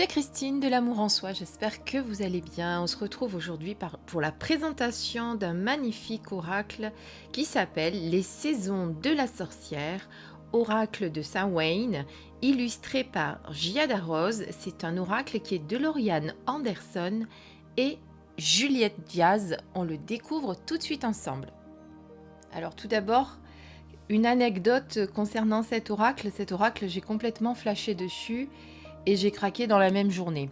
C'est Christine de l'Amour en Soi, j'espère que vous allez bien. On se retrouve aujourd'hui pour la présentation d'un magnifique oracle qui s'appelle Les Saisons de la Sorcière, oracle de Samhain, illustré par Giada Rose. C'est un oracle qui est de Lauriane Anderson et Juliette Diaz. On le découvre tout de suite ensemble. Alors tout d'abord, une anecdote concernant cet oracle. Cet oracle, j'ai complètement flashé dessus et j'ai craqué dans la même journée.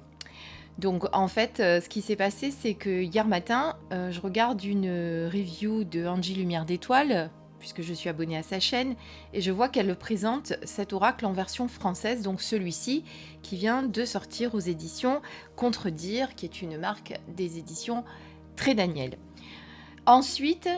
Donc en fait, ce qui s'est passé, c'est que hier matin, je regarde une review de Angie Lumière d'Étoile, puisque je suis abonnée à sa chaîne, et je vois qu'elle présente cet oracle en version française, donc celui-ci, qui vient de sortir aux éditions Contredire, qui est une marque des éditions Très Daniel. Ensuite,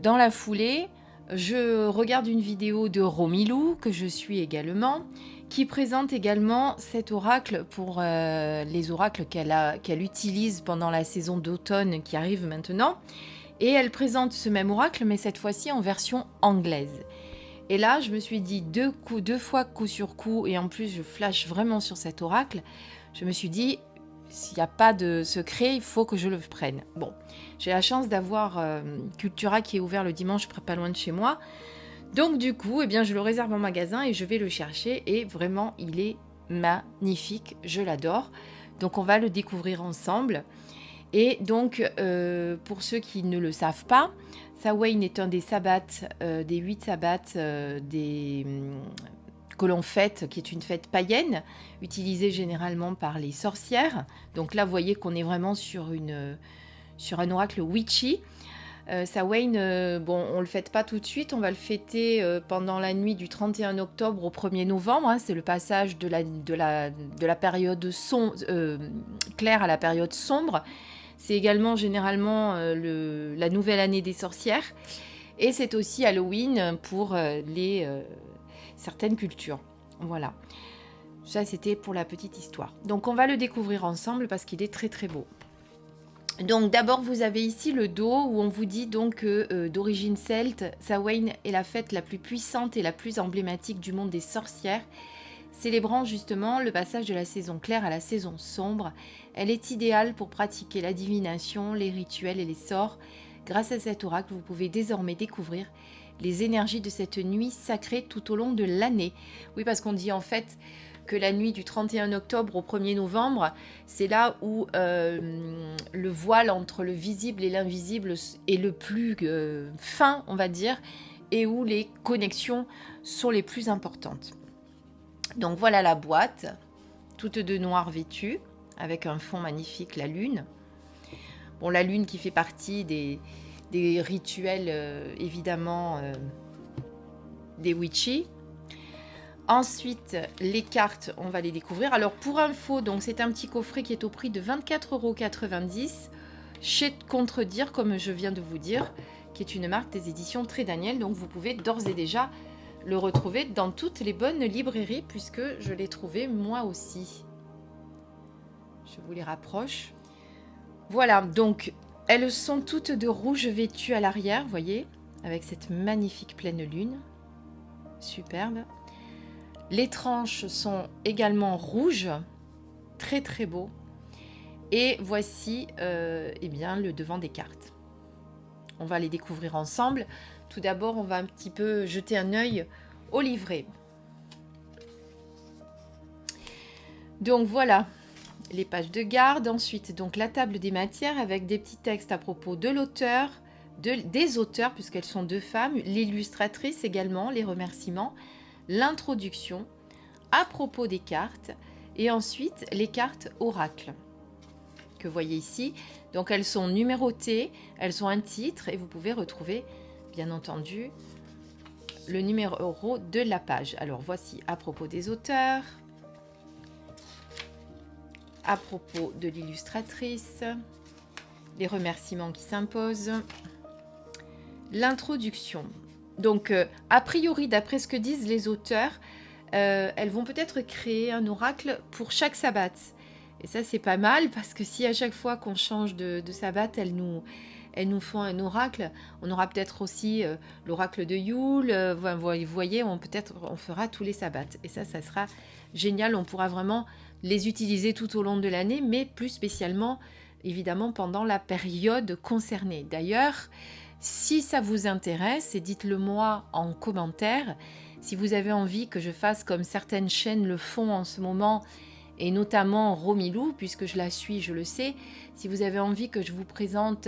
dans la foulée, je regarde une vidéo de Romilou, que je suis également, qui présente également cet oracle pour les oracles qu'elle utilise pendant la saison d'automne qui arrive maintenant. Et elle présente ce même oracle, mais cette fois-ci en version anglaise. Et là, je me suis dit deux fois coup sur coup, et en plus je flash vraiment sur cet oracle, je me suis dit, s'il n'y a pas de secret, il faut que je le prenne. Bon, j'ai la chance d'avoir Cultura qui est ouvert le dimanche, pas loin de chez moi. Donc du coup, eh bien, je le réserve en magasin et je vais le chercher. Et vraiment, il est magnifique, je l'adore. Donc on va le découvrir ensemble. Et donc, pour ceux qui ne le savent pas, Samhain est un des sabbats, des 8 sabbats que l'on fête, qui est une fête païenne, utilisée généralement par les sorcières. Donc là, vous voyez qu'on est vraiment sur un oracle witchy. Samhain, bon, on ne le fête pas tout de suite, on va le fêter pendant la nuit du 31 octobre au 1er novembre. Hein, c'est le passage de la période claire à la période sombre. C'est également généralement la nouvelle année des sorcières. Et c'est aussi Halloween pour certaines cultures. Voilà. Ça, c'était pour la petite histoire. Donc, on va le découvrir ensemble parce qu'il est très très beau. Donc d'abord vous avez ici le dos où on vous dit donc que d'origine celte, Samhain est la fête la plus puissante et la plus emblématique du monde des sorcières, célébrant justement le passage de la saison claire à la saison sombre. Elle est idéale pour pratiquer la divination, les rituels et les sorts. Grâce à cet oracle, vous pouvez désormais découvrir les énergies de cette nuit sacrée tout au long de l'année. Oui, parce qu'on dit en fait que la nuit du 31 octobre au 1er novembre, c'est là où le voile entre le visible et l'invisible est le plus fin, on va dire, et où les connexions sont les plus importantes. Donc voilà la boîte, toute de noir vêtue, avec un fond magnifique, la lune. Bon, la lune qui fait partie des rituels, évidemment, des witchy. Ensuite, les cartes, on va les découvrir. Alors, pour info, donc c'est un petit coffret qui est au prix de 24,90 € chez Contredire, comme je viens de vous dire, qui est une marque des éditions Très Daniel. Donc, vous pouvez d'ores et déjà le retrouver dans toutes les bonnes librairies, puisque je l'ai trouvé moi aussi. Je vous les rapproche. Voilà, donc, elles sont toutes de rouge vêtues à l'arrière, vous voyez, avec cette magnifique pleine lune. Superbe. Les tranches sont également rouges, très très beau. Et voici eh bien, le devant des cartes. On va les découvrir ensemble. Tout d'abord, on va un petit peu jeter un œil au livret. Donc voilà, les pages de garde. Ensuite, donc la table des matières avec des petits textes à propos de l'auteur, des auteurs, puisqu'elles sont deux femmes, l'illustratrice également, les remerciements, l'introduction, à propos des cartes, et ensuite les cartes oracle que vous voyez ici. Donc elles sont numérotées, elles ont un titre et vous pouvez retrouver bien entendu le numéro de la page. Alors voici à propos des auteurs, à propos de l'illustratrice, les remerciements qui s'imposent, l'introduction. Donc a priori, d'après ce que disent les auteurs, elles vont peut-être créer un oracle pour chaque sabbat. Et ça, c'est pas mal, parce que si à chaque fois qu'on change de sabbat, elles nous font un oracle, on aura peut-être aussi l'oracle de Yule. Vous voyez, on fera tous les sabbats. Et ça sera génial. On pourra vraiment les utiliser tout au long de l'année, mais plus spécialement, évidemment, pendant la période concernée. D'ailleurs, si ça vous intéresse, et dites-le moi en commentaire, si vous avez envie que je fasse comme certaines chaînes le font en ce moment, et notamment Romilou, puisque je la suis, je le sais, si vous avez envie que je vous présente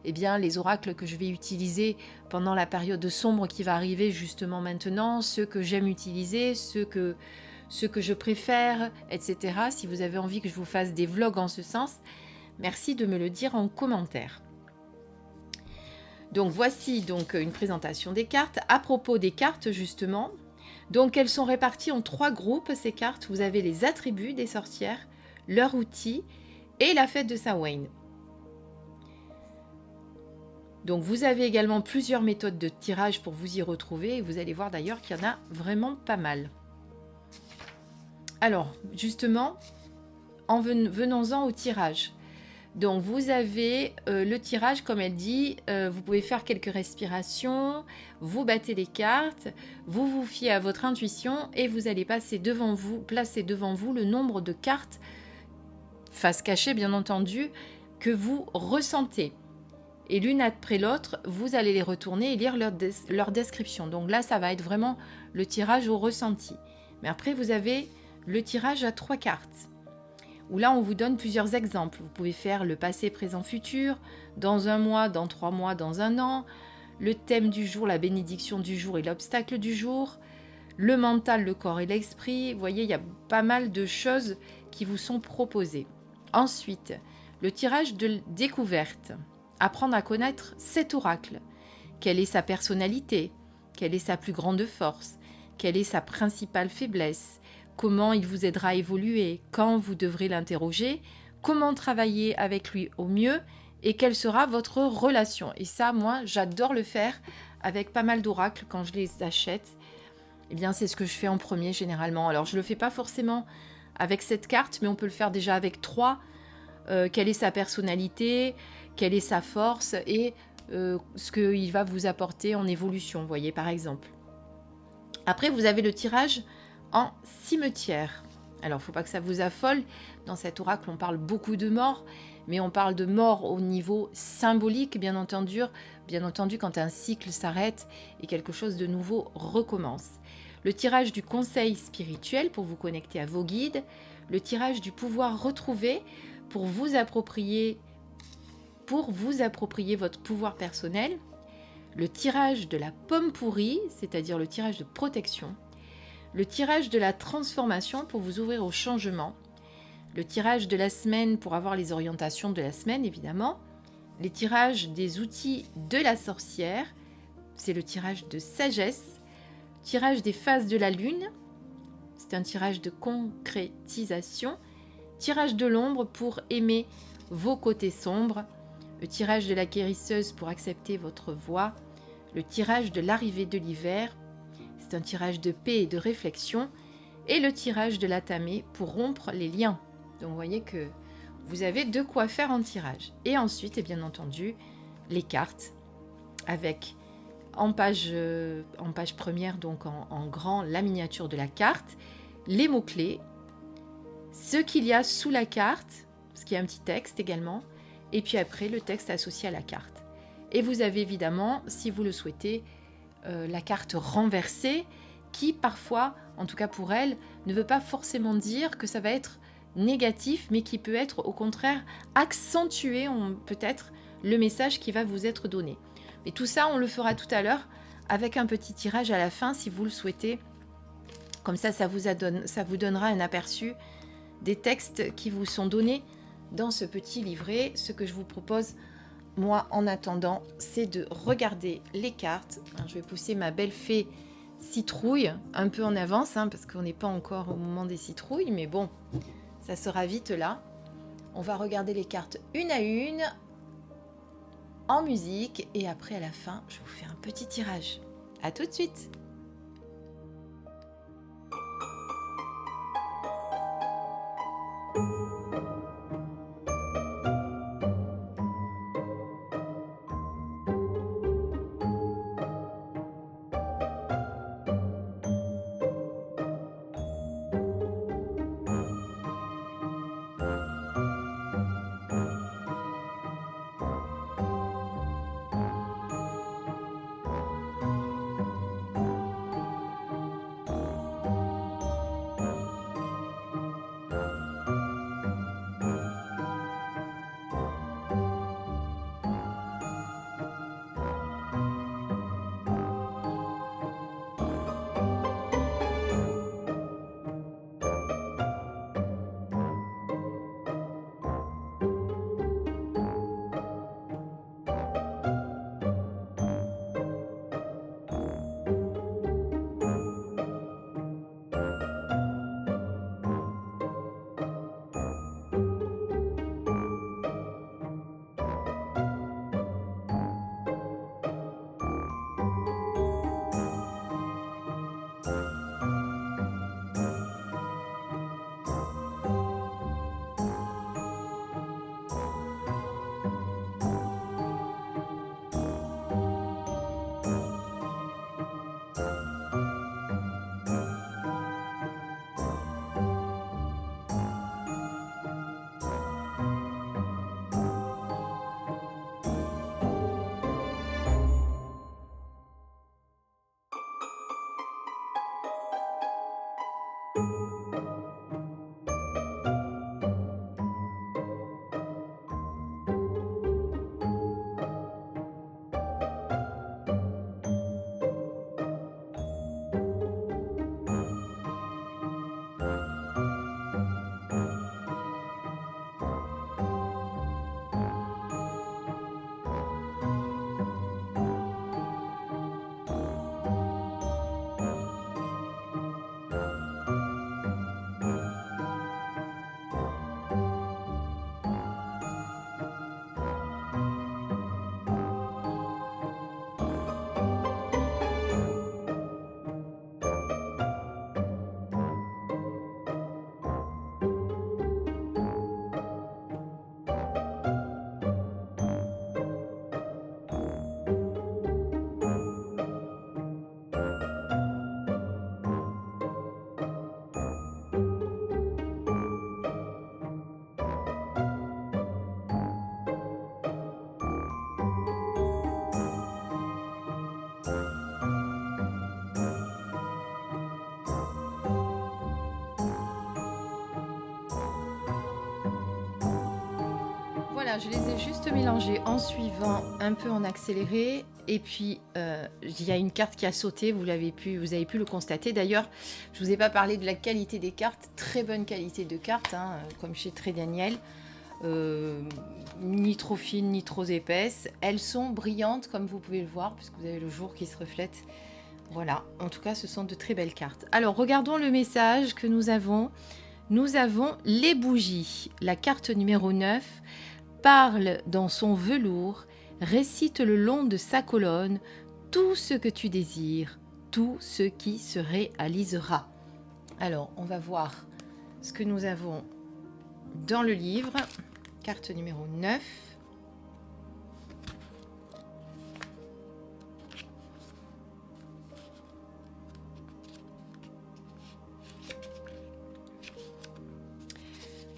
eh bien, les oracles que je vais utiliser pendant la période sombre qui va arriver justement maintenant, ceux que j'aime utiliser, ceux que je préfère, etc. Si vous avez envie que je vous fasse des vlogs en ce sens, merci de me le dire en commentaire. Donc voici donc une présentation des cartes. À propos des cartes justement, donc elles sont réparties en 3 groupes ces cartes. Vous avez les attributs des sorcières, leurs outils et la fête de Samhain. Donc vous avez également plusieurs méthodes de tirage pour vous y retrouver et vous allez voir d'ailleurs qu'il y en a vraiment pas mal. Alors justement, venons-en au tirage. Donc vous avez le tirage, comme elle dit, vous pouvez faire quelques respirations, vous battez les cartes, vous vous fiez à votre intuition et vous allez placer devant vous le nombre de cartes, face cachée bien entendu, que vous ressentez. Et l'une après l'autre, vous allez les retourner et lire leur description. Donc là, ça va être vraiment le tirage au ressenti. Mais après, vous avez le tirage à 3 cartes, où là on vous donne plusieurs exemples. Vous pouvez faire le passé, présent, futur, dans 1 mois, dans 3 mois, dans 1 an, le thème du jour, la bénédiction du jour et l'obstacle du jour, le mental, le corps et l'esprit. Vous voyez, il y a pas mal de choses qui vous sont proposées. Ensuite, le tirage de découverte. Apprendre à connaître cet oracle. Quelle est sa personnalité? Quelle est sa plus grande force? Quelle est sa principale faiblesse? Comment il vous aidera à évoluer, quand vous devrez l'interroger, comment travailler avec lui au mieux et quelle sera votre relation. Et ça, moi, j'adore le faire avec pas mal d'oracles quand je les achète. Eh bien, c'est ce que je fais en premier généralement. Alors, je ne le fais pas forcément avec cette carte, mais on peut le faire déjà avec 3. Quelle est sa personnalité, quelle est sa force et ce qu'il va vous apporter en évolution, vous voyez, par exemple. Après, vous avez le tirage en cimetière. Alors, il ne faut pas que ça vous affole. Dans cet oracle, on parle beaucoup de mort, mais on parle de mort au niveau symbolique, bien entendu, quand un cycle s'arrête et quelque chose de nouveau recommence. Le tirage du conseil spirituel pour vous connecter à vos guides. Le tirage du pouvoir retrouvé pour vous approprier votre pouvoir personnel. Le tirage de la pomme pourrie, c'est-à-dire le tirage de protection. Le tirage de la transformation pour vous ouvrir au changement. Le tirage de la semaine pour avoir les orientations de la semaine, évidemment. Les tirages des outils de la sorcière, c'est le tirage de sagesse. Tirage des phases de la lune, c'est un tirage de concrétisation. Tirage de l'ombre pour aimer vos côtés sombres. Le tirage de la guérisseuse pour accepter votre voix. Le tirage de l'arrivée de l'hiver, c'est un tirage de paix et de réflexion. Et le tirage de la tamée pour rompre les liens. Donc vous voyez que vous avez de quoi faire en tirage. Et ensuite, et bien entendu, les cartes avec en page première, donc en grand, la miniature de la carte, les mots-clés, ce qu'il y a sous la carte, parce qu'il y a un petit texte également, et puis après le texte associé à la carte. Et vous avez évidemment, si vous le souhaitez, la carte renversée, qui parfois, en tout cas pour elle, ne veut pas forcément dire que ça va être négatif, mais qui peut être au contraire accentuer peut-être le message qui va vous être donné. Mais tout ça, on le fera tout à l'heure avec un petit tirage à la fin si vous le souhaitez. Comme ça, ça vous donnera un aperçu des textes qui vous sont donnés dans ce petit livret. Ce que je vous propose, moi, en attendant, c'est de regarder les cartes. Je vais pousser ma belle fée citrouille un peu en avance, parce qu'on n'est pas encore au moment des citrouilles, mais bon, ça sera vite là. On va regarder les cartes une à une, en musique, et après, à la fin, je vous fais un petit tirage. À tout de suite! Voilà, je les ai juste mélangés en suivant un peu en accéléré. Et puis, il y a une carte qui a sauté, vous avez pu le constater. D'ailleurs, je ne vous ai pas parlé de la qualité des cartes. Très bonne qualité de cartes, hein, comme chez Très Daniel. Ni trop fines, ni trop épaisses. Elles sont brillantes, comme vous pouvez le voir, puisque vous avez le jour qui se reflète. Voilà, en tout cas, ce sont de très belles cartes. Alors, regardons le message que nous avons. Nous avons les bougies. La carte numéro 9 parle dans son velours, récite le long de sa colonne tout ce que tu désires, tout ce qui se réalisera. Alors, on va voir ce que nous avons dans le livre. Carte numéro 9.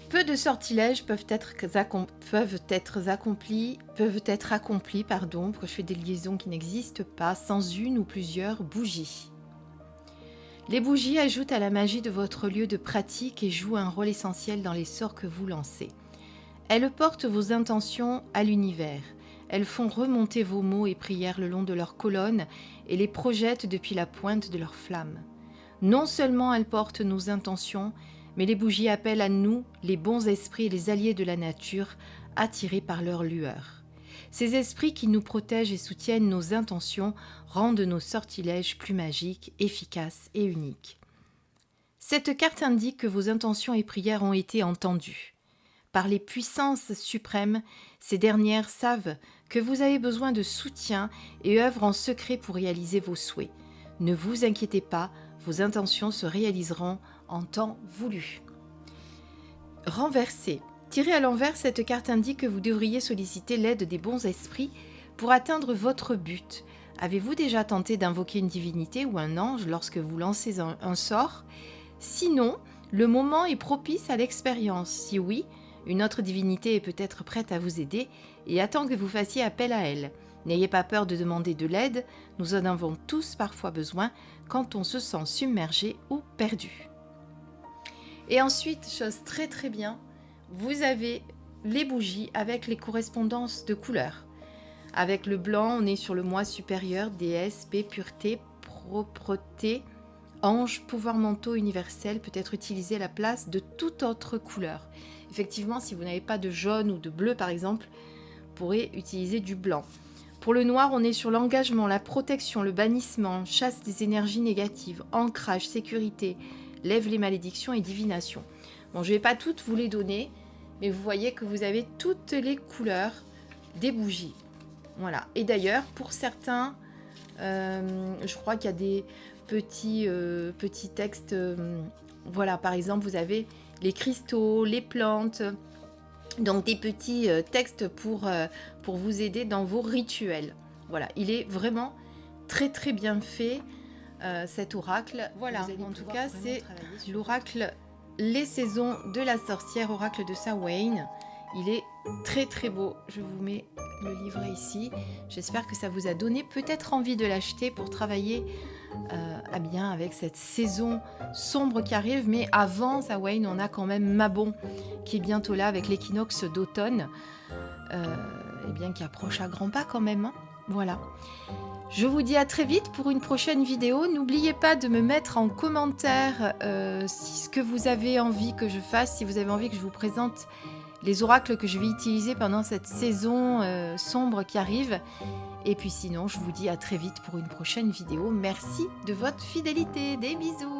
Peu de sortilèges peuvent être accomplis, je fais des liaisons qui n'existent pas, sans une ou plusieurs bougies. Les bougies ajoutent à la magie de votre lieu de pratique et jouent un rôle essentiel dans les sorts que vous lancez. Elles portent vos intentions à l'univers. Elles font remonter vos mots et prières le long de leurs colonnes et les projettent depuis la pointe de leurs flammes. Non seulement elles portent nos intentions, mais les bougies appellent à nous les bons esprits et les alliés de la nature, attirés par leur lueur. Ces esprits qui nous protègent et soutiennent nos intentions rendent nos sortilèges plus magiques, efficaces et uniques. Cette carte indique que vos intentions et prières ont été entendues. Par les puissances suprêmes, ces dernières savent que vous avez besoin de soutien et œuvrent en secret pour réaliser vos souhaits. Ne vous inquiétez pas, vos intentions se réaliseront en temps voulu. Renversé. Tiré à l'envers, cette carte indique que vous devriez solliciter l'aide des bons esprits pour atteindre votre but. Avez-vous déjà tenté d'invoquer une divinité ou un ange lorsque vous lancez un sort? Sinon, le moment est propice à l'expérience. Si oui, une autre divinité est peut-être prête à vous aider et attend que vous fassiez appel à elle. N'ayez pas peur de demander de l'aide, nous en avons tous parfois besoin quand on se sent submergé ou perdu. Et ensuite, chose très très bien, vous avez les bougies avec les correspondances de couleurs. Avec le blanc, on est sur le moi supérieur, déesse, paix, pureté, propreté, ange, pouvoir mentaux universel peut être utilisé à la place de toute autre couleur. Effectivement, si vous n'avez pas de jaune ou de bleu par exemple, vous pourrez utiliser du blanc. Pour le noir, on est sur l'engagement, la protection, le bannissement, chasse des énergies négatives, ancrage, sécurité, lève les malédictions et divination. Bon, je ne vais pas toutes vous les donner, mais vous voyez que vous avez toutes les couleurs des bougies. Voilà. Et d'ailleurs, pour certains, je crois qu'il y a des petits textes. Voilà, par exemple, vous avez les cristaux, les plantes. Donc des petits textes pour vous aider dans vos rituels. Voilà, il est vraiment très très bien fait cet oracle. Voilà, en tout cas c'est l'oracle Les Saisons de la Sorcière, oracle de Samhain. Il est très très beau. Je vous mets le livret ici. J'espère que ça vous a donné peut-être envie de l'acheter pour travailler bien avec cette saison sombre qui arrive. Mais avant Samhain, on a quand même Mabon qui est bientôt là avec l'équinoxe d'automne, qui approche à grands pas quand même. Hein. Voilà. Je vous dis à très vite pour une prochaine vidéo. N'oubliez pas de me mettre en commentaire ce que vous avez envie que je fasse, si vous avez envie que je vous présente les oracles que je vais utiliser pendant cette saison sombre qui arrive. Et puis sinon, je vous dis à très vite pour une prochaine vidéo. Merci de votre fidélité. Des bisous.